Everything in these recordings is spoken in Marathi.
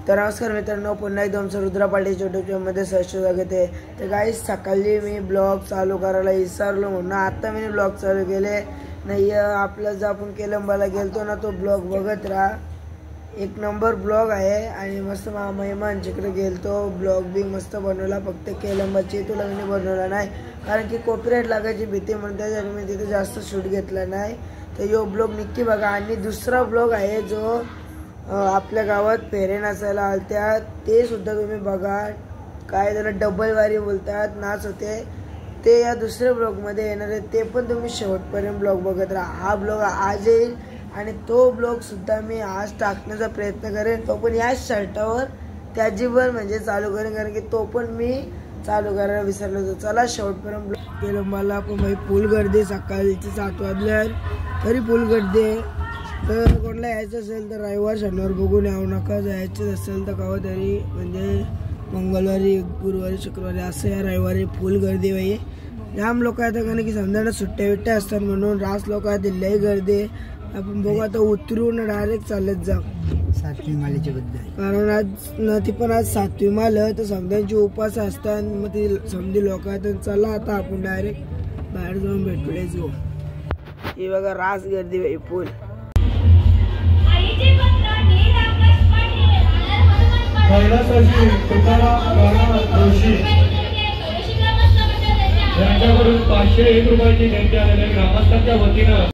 तर नमस्कार मित्रांनो, पुन्हा एकदा तुमचं रुद्रा पाटील यूट्यूब चॅनलमध्ये सहर्ष स्वागत आहे। तर गाईस, सकाळी मी ब्लॉग चालू करायला विसरलो म्हणून आता मी ब्लॉग चालू केले नाही। आपलं जो आपण केलंबाला गेलतो ना, तो ब्लॉग बघत राहा, एक नंबर ब्लॉग आहे। आणि मस्त मेहमानच्याकडे गेलतो, ब्लॉग बी मस्त बनवला, फक्त केलंबाची तुला मी बनवला नाही कारण की कॉपीराइट लागायची भीती म्हणून त्यासाठी मी तिथे जास्त शूट घेतला नाही। तर यो ब्लॉग नक्की बघा। आणि दुसरा ब्लॉग आहे जो आपल्या गावात फेरे नाचायला आलत्या, ते सुद्धा तुम्ही बघा। काय त्याला डबल वारी बोलतात, नाच होते ते या दुसऱ्या ब्लॉगमध्ये येणार आहे, ते पण तुम्ही शेवटपर्यंत ब्लॉग बघत राहा। हा ब्लॉग आज येईल आणि तो ब्लॉग सुद्धा मी आज टाकण्याचा प्रयत्न करेन, तो पण याच शर्टावर त्याची पण म्हणजे चालू करेन, कारण की तो पण मी चालू करायला विसरलो होतो। चला शेवटपर्यंत ब्लॉग केलं। मला पण भाई फुल गर्दी, सकाळची 7 वाजल्या तरी फुल गर्दी। तर कोणाला यायचं असेल तर रविवार शनिवार बघून येऊ नका, जायचं असेल तर केव्हा तरी म्हणजे मंगळवारी गुरुवारी शुक्रवारी असं या रविवारी फुल गर्दी बाई। जाम लोक येतात कारण की समजा सुट्ट्या बिट्ट्या असतात म्हणून रास लोक आहेत, लई गर्दी। आपण बघू आता उतरून डायरेक्ट चालत जाऊ 7वी मालेच्या बद्दल, कारण आज ती पण आज 7वी माल तर समजांची उपास असतात, मग ती समधी लोक आहेत। चला आता आपण डायरेक्ट बाहेर जाऊन भेटूच गो। ही बघा रास गर्दी बाई फुल। कैलासाची तुकाराम जोशी यांच्याकडून 501 रुपयाची देणगी आलेल्या ग्रामस्थांच्या वतीनं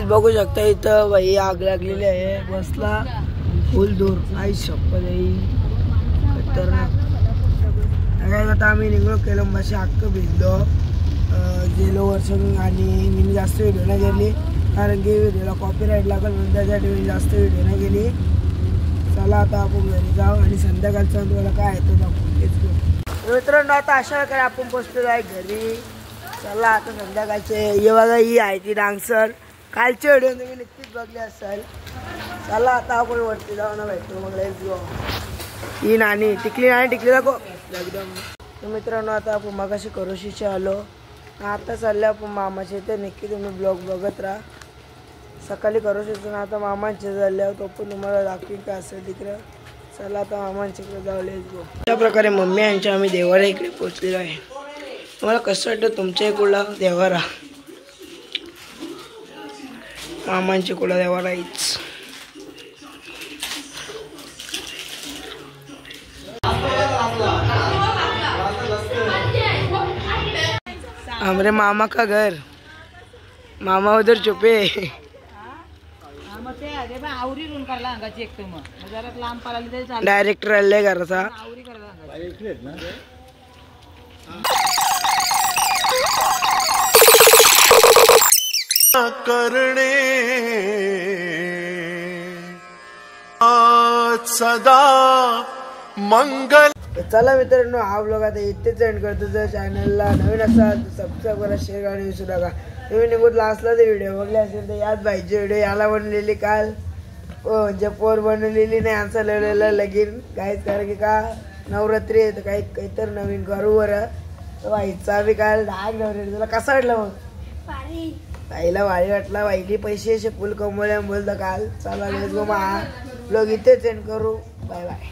बघू शकता इथं बाई आग लागलेली आहे, बसला फुल दूर। आई शप्पथ आई खतरनाक। आता आम्ही निघलो केलंबाशी, हक्क भिजलो गेलो वर्ष। आणि मी जास्त व्हिडिओ नाही गेली कारण की व्हिडिओला कॉपीराईट लागेल म्हणून त्यासाठी मी जास्त व्हिडिओ नाही गेली। चला आता आपण घरी जाऊ आणि संध्याकाळचं तुम्हाला काय येतो दाखवू। मित्रांनो, आता अशा प्रकारे आपण पोचलेलो आहे घरी। चला आता संध्याकाळचे ये बघा, ही आहे ती डान्सर, कालचे व्हिडिओ तुम्ही नक्कीच बघले असाल। चला आता आपण वरती जाऊ ना भेटतो मग लेट्स गो। ही नाणी टिकली, नाणी टिकली दाखव एकदम। तर मित्रांनो, आता आपण मगाशी करोशीचे आलो, आता चालले आपण मामाचे इथे, नक्की तुम्ही ब्लॉग बघत राहा। सकाळी करोशीचं आता मामांचे झाल्यावर तो पण तुम्हाला दाखवी काय असेल तिकडं। चला आता मामांच्या इकडे जाऊ लेट्स गो। अशा प्रकारे मम्मी यांच्या आम्ही देवारा इकडे पोचलेलो आहे। तुम्हाला कसं वाटतं तुमच्या इकडला देवारा? मामांच्या इकडला देवारा हीच। हमारे मामा का घर, मामा उधर छुपे। डायरेक्टर आले घराचा करणे सदा मंगल। चला मित्रांनो, हा ब्लॉग आता इथेच एंड करतो। जर चॅनलला नवीन असाल तर सबस्क्राईब करा, शेअर करा आणि विसरू नका। तुम्ही निघून असला तर व्हिडिओ बघले असेल तर याच बाईची व्हिडिओ याला बनवलेली काल म्हणजे पोर बनवलेली नाही, आमचा लिहिलेलं लगीन काहीच, कारण की का नवरात्री आहे तर काहीतरी नवीन करू बरं। तर बाईचा बी काल डाग नवरात्री। तुला कसा वाटलं मग? बाईला भारी वाटला, बाईली पैसे फुल कमवल्या बोलता काल। चला लेट्स गो, ब्लॉग इथेच एंड करू, बाय बाय।